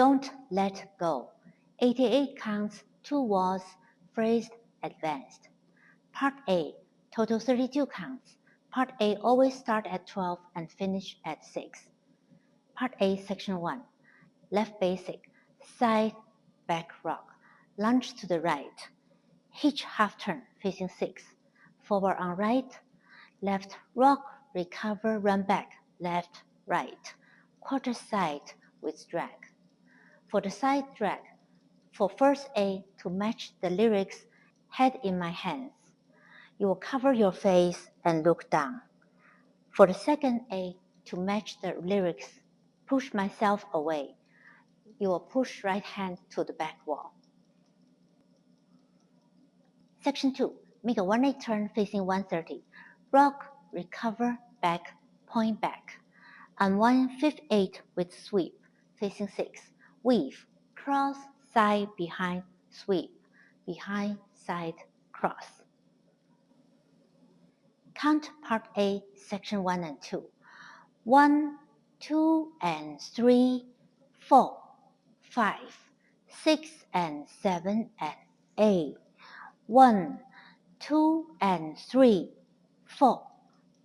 Don't let go. 88 counts, 2 walls, phrased, advanced. Part A, total 32 counts. Part A always start at 12 and finish at 6. Part A, section 1. Left basic, side, back rock, lunge to the right, hitch half turn facing 6, forward on right, left rock, recover, run back, left, right, quarter side with drag. For the side drag, for first A to match the lyrics, head in my hands. You will cover your face and look down. For the second A to match the lyrics, push myself away. You will push right hand to the back wall. Section 2. Make a 1/8 turn facing 130. Rock, recover, back, point back. Unwind 5/8 with sweep, facing 6. Weave, cross, side, behind, sweep, behind, side, cross. Count Part A, Section 1 and 2. 1, 2, and 3, 4, 5, 6, and 7, and 8. 1, 2, and 3, 4,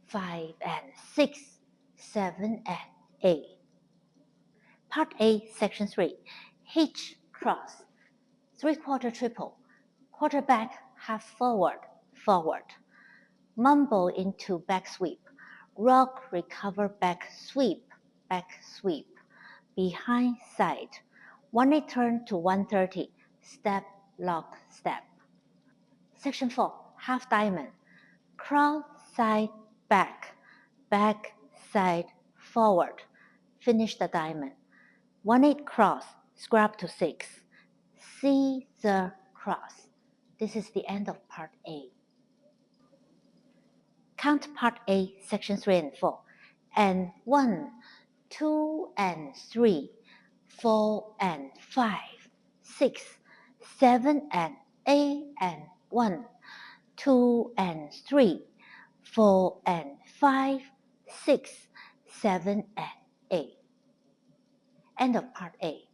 5, and 6, 7, and 8. Part A, Section 3. Hitch, cross, 3/4 triple, quarter back, half forward, forward. Mumble into back sweep, rock, recover, back sweep, behind side. 1/8 turn to 130, step, lock, step. Section 4, half diamond, cross, side, back, side, forward. Finish the diamond. 1/8 cross, scrub to 6. Scissor cross. This is the end of Part A. Count Part A, Section 3 and 4. And 1, 2, and 3, 4, and 5, 6, 7, and 8, and 1, 2, and 3, 4, and 5, 6, 7, and 8. End of Part A.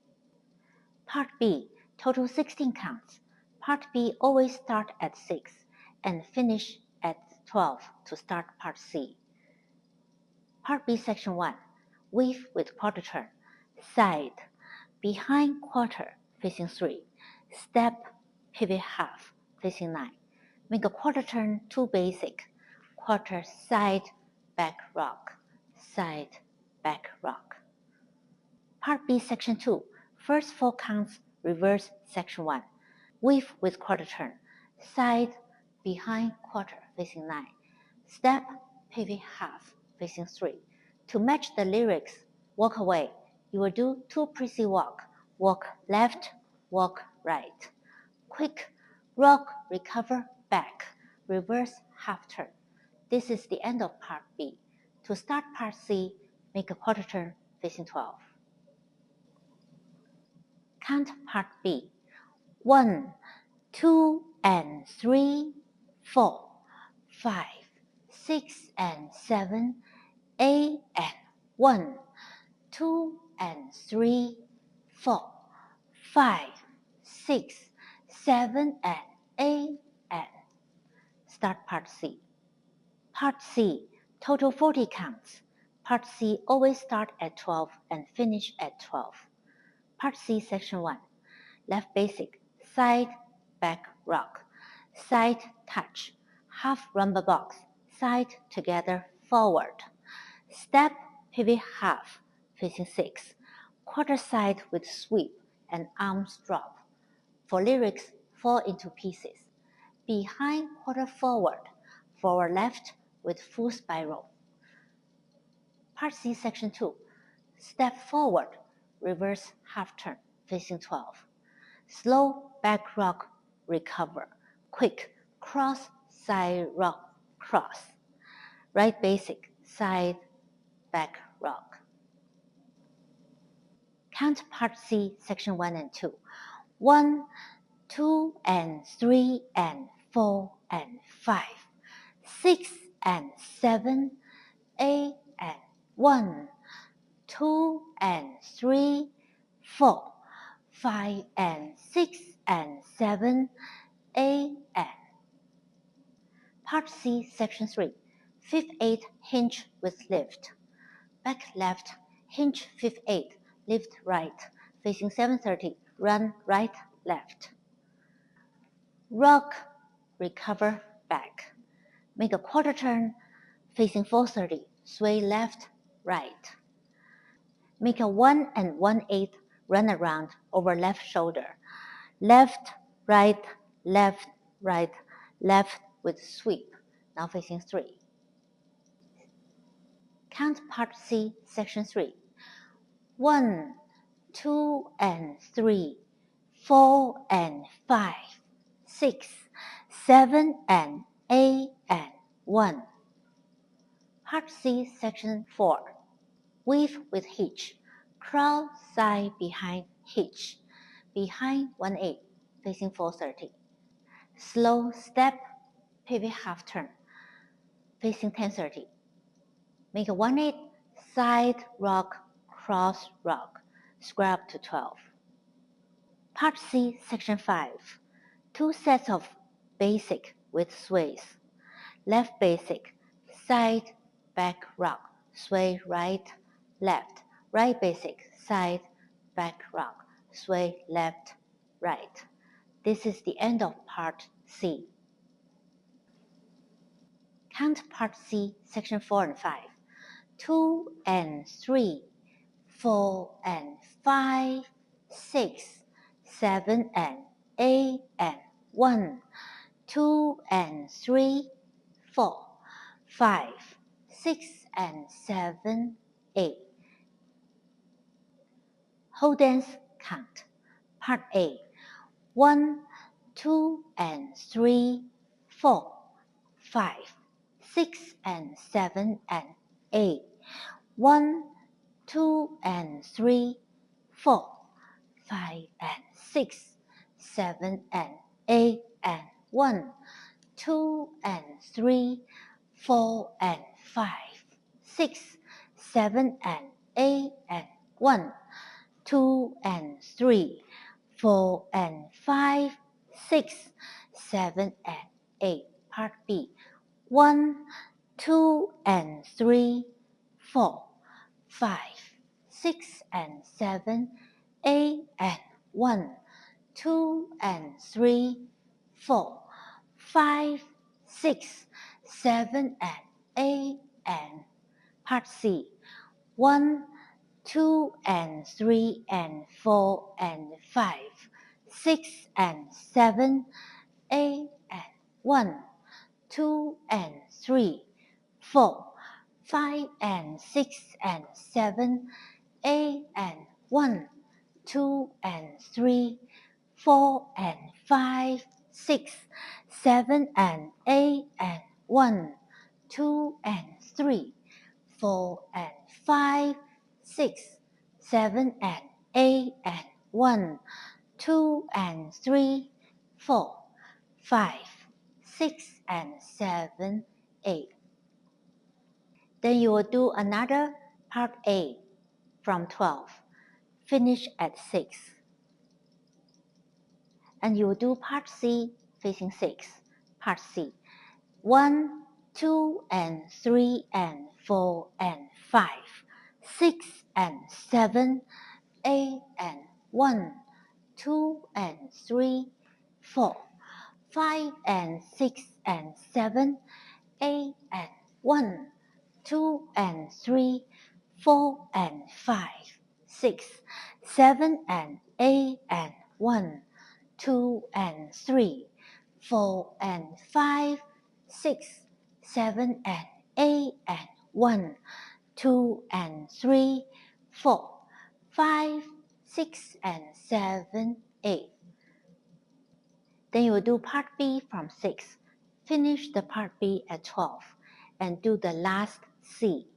Part B, total 16 counts. Part B always start at 6 and finish at 12 to start Part C. Part B, Section 1. Weave with quarter turn. Side, behind quarter, facing 3. Step, pivot half, facing 9. Make a quarter turn, 2 basic. Quarter, side, back rock. Side, back rock. Part B, Section 2. First 4 counts, reverse Section 1. Weave with quarter turn. Side, behind quarter, facing 9. Step, pivot half, facing 3. To match the lyrics, walk away. You will do 2 pre-C walk. Walk left, walk right. Quick, rock, recover, back. Reverse half turn. This is the end of Part B. To start Part C, make a quarter turn facing 12. Count Part B. 1, 2, and 3, 4, 5, 6, and 7, 8, and 1, 2, and 3, 4, 5, 6, 7, and 8, and start Part C. Part C, total 40 counts. Part C always start at 12 and finish at 12. Part C, Section 1. Left basic, side, back rock, side touch, half rumba box, side together, forward. Step, pivot half, facing 6. Quarter side with sweep and arms drop. For lyrics, fall into pieces. Behind quarter forward, forward left with full spiral. Part C, Section 2. Step forward, reverse half turn, facing 12. Slow back rock, recover. Quick, cross, side rock, cross. Right basic, side, back rock. Count Part C, Section 1 and 2. 1, 2, and 3, and 4, and 5, 6, and 7, 8, and 1, 2, and 3, 4, 5 and 6 and 7, 8 and. Part C, Section 3. Fifth 8, hinge with lift. Back left, hinge fifth 8, lift right, facing 7:30, run right, left. Rock, recover, back. Make a quarter turn, facing 4:30, sway left, right. Make a 1 and 1/8 run around over left shoulder. Left, right, left, right, left with sweep. Now facing 3. Count Part C, Section 3. 1, 2 and 3, 4 and 5, 6, 7 and 8 and 1. Part C, Section 4. Weave with hitch. Crawl side behind hitch. Behind 1/8, facing 4:30. Slow step, pivot half turn, facing 10:30. Make a 1/8 side rock, cross rock, square up to 12. Part C, Section 5. 2 sets of basic with sways. Left basic, side, back rock, sway right, left. Right basic, side, back rock, sway left, right. This is the end of Part C. Count Part C, Section 4 and 5. 2 and 3, 4 and 5, 6, 7 and 8 and 1, 2 and 3, 4, 5, 6 and 7, 8. Whole dance count. Part A. 1, 2 and 3, 4, 5, 6 and 7 and 8. 1, 2 and 3, 4, 5 and 6, 7 and 8 and 1, 2 and 3, 4 and 5, 6, 7 and 8 and 1, 2 and 3, 4 and 5, 6, 7 and 8. Part B. 1, 2 and 3, 4, 5, 6 and 7, 8 and 1, 2 and 3, 4, 5, 6, 7 and 8 and. Part C. 1, 2 and 3 and 4 and 5, 6 and 7, 8 and 1, 2 and 3, 4, 5 and 6 and 7, 8 and 1, 2 and 3, 4 and 5, 6, 7 and 8 and 1, 2 and 3, 4 and 5, 6, 7 and 8 and 1, 2 and 3, 4, 5, 6 and 7, 8. Then you will do another Part A from 12. Finish at 6. And you will do Part C facing 6. Part C. 1, 2 and 3 and 4 and 5, 6 and 7, 8 and 1, 2 and 3, 4, 5 and 6 and 7, 8 and 1, 2 and 3, 4 and 5, 6, 7 and 8 and 1, 2 and 3, 4 and 5, 6, 7 and 8 and 1, 2 and 3, 4, 5, 6 and 7, 8. Then you will do Part B from 6. Finish the Part B at 12 and do the last C.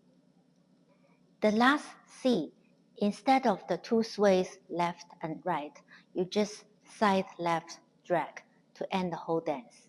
The last C, instead of the 2 sways left and right, you just side left drag to end the whole dance.